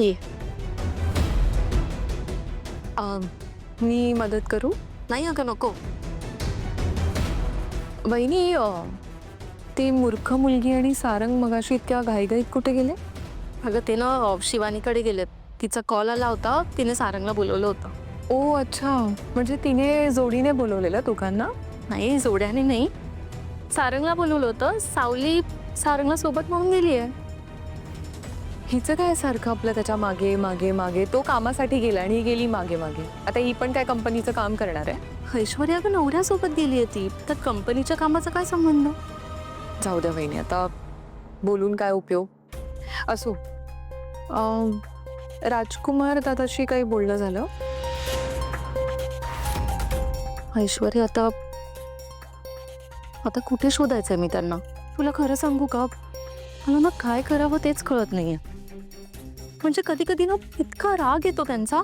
ये. मी मदत करू? नाही अगं नको. वहिनी ती मूर्ख मुलगी आणि सारंग मगाशी इतक्या घाईघाईत कुठे गेले? अगं ते ना शिवानीकडे गेलेत. तिचा कॉल आला होता, तिने सारंगला बोलवलं होतं. ओ अच्छा, म्हणजे तिने जोडीने बोलवलेलं दोघांना? नाही जोड्याने नाही, सारंगला बोलवलं होतं. सावली सारंगला सोबत म्हणून गेली आहे. हिचं काय सारखं आपलं त्याच्या मागे मागे मागे? तो कामासाठी गेला आणि ही गेली मागे मागे. आता ही पण काय कंपनीचं काम करणार आहे? ऐश्वर्या अगं नवऱ्यासोबत गेली आहे ती, तर कंपनीच्या कामाचा काय संबंध? जाऊ द्या वहिनी, आता बोलून काय उपयोग. असो, राजकुमार दादाशी काही बोलणं झालं? ऐश्वर्या आता आता कुठे शोधायचंय मी त्यांना? तुला खरं सांगू का, मला ना काय करावं तेच कळत नाहीये. म्हणजे कधी कधी ना इतका राग येतो त्यांचा,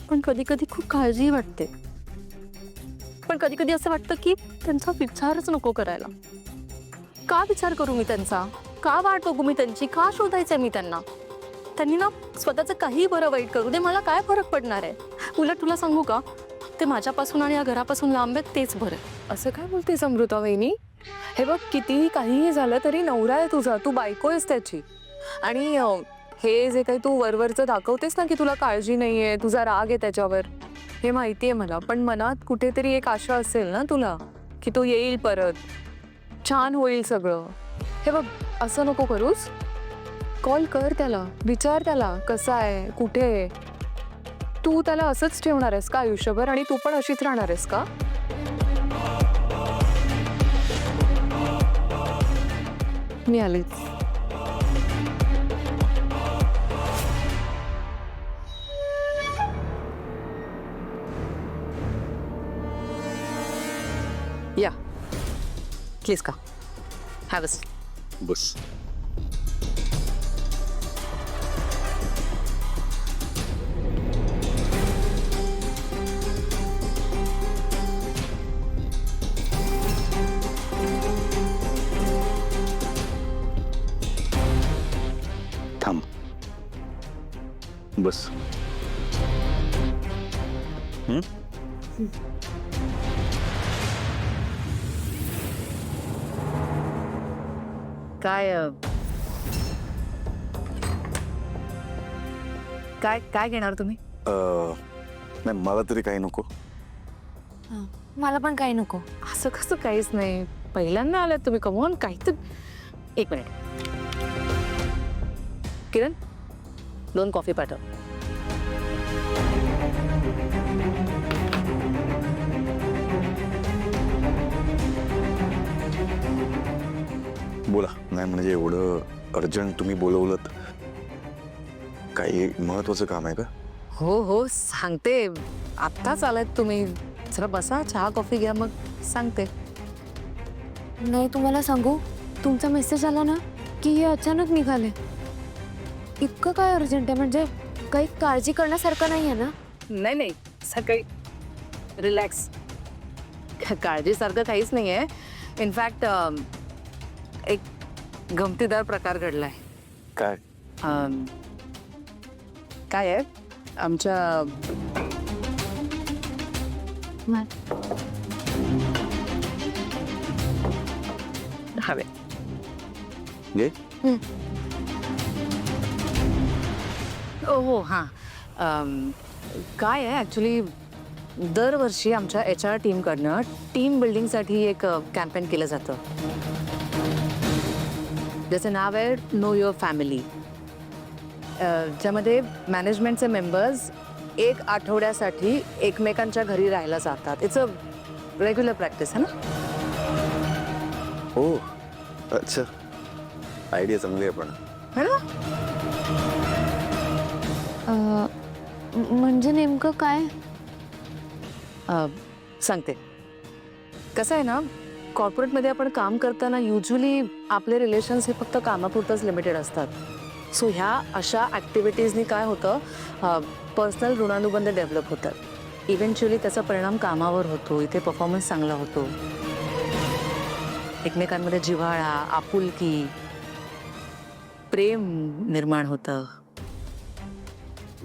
पण कधी कधी खूप काळजी वाटते. पण कधी कधी असं वाटतं की त्यांचा विचारच नको करायला. का विचार करू मी त्यांचा? का वाट बघू मी त्यांची? का शोधायचंय मी त्यांना? त्यांनी ना स्वतःचं काही बरं वाईट करू दे, मला काय फरक पडणार आहे? उलट तुला सांगू का, ते माझ्यापासून आणि या घरापासून लांब आहेत तेच बरं. असं काय बोलतेस अमृता वहिनी? हे बघ, कितीही काहीही झालं तरी नवरा आहे तुझा, तू बायको आहेस त्याची. आणि हे जे काही तू वरवरचं दाखवतेस ना की तुला काळजी नाहीये, तुझा राग आहे त्याच्यावर, हे माहिती आहे मला. पण मनात कुठेतरी एक आशा असेल ना तुला की तो येईल परत, छान होईल सगळं. हे बघ, असं नको करूस. कॉल कर त्याला, विचार त्याला कसा आहे, कुठे आहे. तू त्याला असंच ठेवणार आहेस का आयुष्यभर? आणि तू पण अशीच राहणार आहेस का? मी आलेच. या प्लीज का हॅव अ सीट. बस. थांब. बस. काय काय काय घेणार तुम्ही? नाही, मला तरी काही नको. मला पण काही नको. असं कसं काहीच नाही, पहिल्यांदा आलात तुम्ही, कमवून काही तर. एक मिनिट किरण, 2 कॉफी पाठव. बोला. नाही म्हणजे एवढं अर्जंट तुम्ही बोलवलं, काही महत्वाचं काम आहे का? हो हो सांगते. आत्ताच आलात तुम्ही, जरा बसा, चहा कॉफी घ्या, मग सांगते. नाही, तुम्हाला सांगू, तुमचा मेसेज आला ना की हे अचानक निघाले. इतकं काय अर्जंट आहे? म्हणजे काही काळजी करण्यासारखं नाही आहे ना? नाही नाही, सकाळी रिलॅक्स, काळजीसारखं काहीच नाही आहे. इनफॅक्ट एक गमतीदार प्रकार घडलाय. काय? काय आहे, आमच्या हवे ये. हो हां. काय आहे ॲक्च्युली, दरवर्षी आमच्या HR टीमकडनं टीम बिल्डिंगसाठी एक कॅम्पेन केलं जातं. ज्याचं नाव आहे नो युअर फॅमिली. ज्यामध्ये मॅनेजमेंटचे मेंबर्स 1 आठवड्यासाठी एकमेकांच्या घरी राहायला जातात. इट्स अ रेग्युलर प्रॅक्टिस आहे ना. हो, अच्छा. आयडिया चांगली आहे पण. है ना. म्हणजे नेमकं काय? सांगते. कसं आहे ना, कॉर्पोरेटमध्ये आपण काम करताना युज्युअली आपले रिलेशन्स हे फक्त कामापुरतंच लिमिटेड असतात. सो ह्या अशा ॲक्टिव्हिटीजनी काय होतं, पर्सनल ऋणानुबंध डेव्हलप होतात. इव्हेंच्युअली त्याचा परिणाम कामावर होतो, इथे परफॉर्मन्स चांगला होतो. एकमेकांमध्ये जिव्हाळा, आपुलकी, प्रेम निर्माण होतं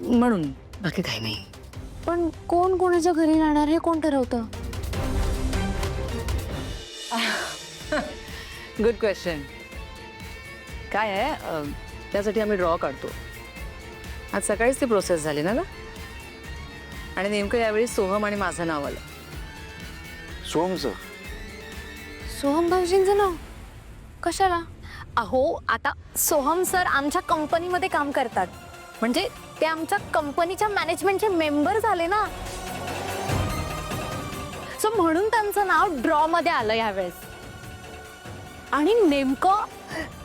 म्हणून, बाकी काही नाही. पण कोण कोणाच्या घरी राहणार हे कोण ठरवतं? Good question. काय आहे, त्यासाठी आम्ही ड्रॉ काढतो. आज सकाळीच ती प्रोसेस झाली ना ग, आणि नेमकं यावेळी सोहम आणि माझं नाव आलं. सोहमचं सोहम भाऊजींचं नाव कशाला? अहो आता सोहम सर आमच्या कंपनीमध्ये काम करतात, म्हणजे ते आमच्या कंपनीच्या मॅनेजमेंटचे मेंबर झाले ना, सो म्हणून त्यांचं नाव ड्रॉ मध्ये आलं यावेळेस. आणि नेमकं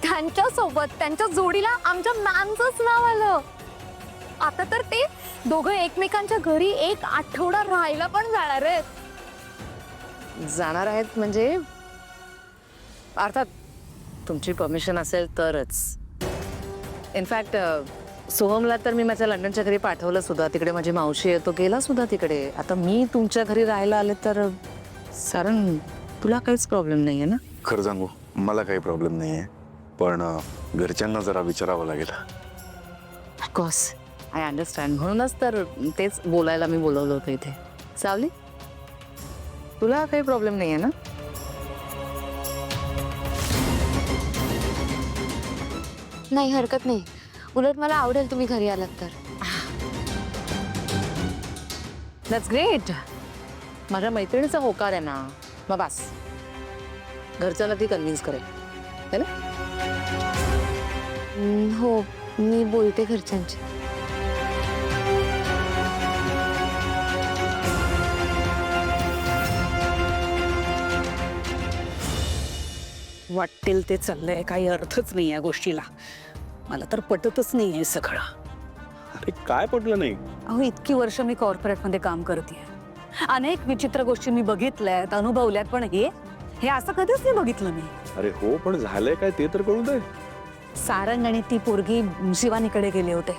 त्यांच्यासोबत त्यांच्या जोडीला आमच्या मॅमचंच नाव आलं. आता तर ते दोघं एकमेकांच्या घरी 1 आठवडा राहायला पण जाणार आहेत. जाणार आहेत म्हणजे अर्थात तुमची परमिशन असेल तरच. इनफॅक्ट सोहमला तर मी माझ्या लंडनच्या घरी पाठवलं सुद्धा. तिकडे माझी मावशी आहे, तो गेला सुद्धा तिकडे. आता मी तुमच्या घरी राहायला आले तर सारण तुला काहीच प्रॉब्लेम नाही आहे ना? खरं सांगू, मला काही प्रॉब्लेम नाही आहे, पण घरच्यांना जरा विचारावं लागेल. Of course, I understand. म्हणूनच तर तेच बोलायला मी बोलवलं होतं इथे. सावली, तुला काही प्रॉब्लेम नाही आहे ना? नाही, हरकत नाही. उलट मला आवडेल तुम्ही घरी आलात तर. That's great. माझ्या मैत्रिणीचा होकार आहे ना, मग बस. घरच्यांना ती कन्व्हिन्स करेल, है ना? हो, मी बोलते घरच्यांची. वाटेल ते चाललंय, काही अर्थच नाही या गोष्टीला. मला तर पटतच नाही हे सगळं. अरे काय पटलं नाही? अहो, इतकी वर्ष मी कॉर्पोरेटमध्ये काम करते, अनेक विचित्र गोष्टी मी बघितल्यात, अनुभवल्यात, पण हे असं कधीच नाही बघितलं मी. अरे हो, पण झालंय काय ते तर कळू दे. सारंग आणि ती पोरगी शिवानीकडे गेले होते.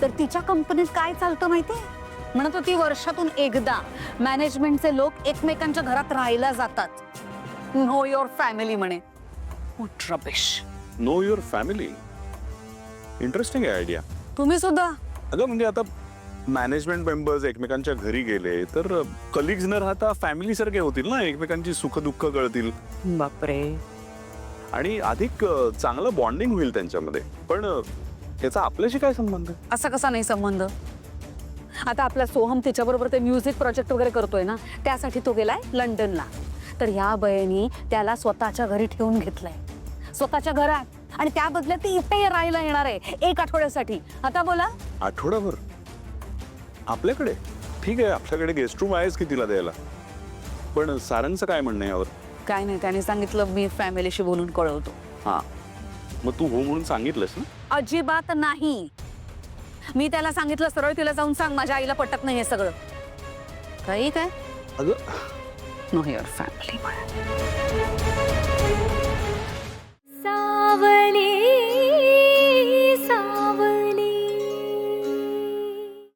तर तिच्या कंपनीत काय चालतं माहितीये? म्हणत होती वर्षातून एकदा मॅनेजमेंटचे लोक एकमेकांच्या घरात राहायला जातात. नो युअर फॅमिली म्हणे. Rubbish. Know your family. Interesting आहे आयडिया. तुम्ही सुद्धा? अगं म्हणजे आता मॅनेजमेंट मेंबर्स एकमेकांच्या घरी गेले तर कलिग्स न राहता फॅमिली सारखे होतील ना, एकमेकांची सुख दुःख कळतील. बापरे. आणि अधिक चांगलं बॉन्डिंग होईल त्यांच्यामध्ये. पण याचा आपल्याशी काय संबंध? असा कसा नाही संबंध? आता आपला सोहम तिच्याबरोबर ते म्युझिक प्रोजेक्ट वगैरे करतोय ना, त्यासाठी तो गेलाय लंडनला. तर ह्या बहिणी त्याला स्वतःच्या घरी ठेवून घेतलंय, स्वतःच्या घरात. आणि त्या बदल्यात ती इथे राहायला येणार आहे 1 आठवड्यासाठी. आता बोला. आठवडाभर आपल्याकडे? ठीक आहे, आपल्याकडे गेस्ट रूम आहेच की तिला द्यायला. पण सारंगचं काय म्हणणं आहे यावर? काय नाही, त्याने सांगितलं मी फॅमिलीशी बोलून कळवतो. हा, मग तू हो म्हणून सांगितलंस ना? अजिबात नाही. मी त्याला सांगितलं सरळ, तिला जाऊन सांग माझ्या आईला पटत नाही हे सगळं. काही काय अगं नो युअर फॅमिली.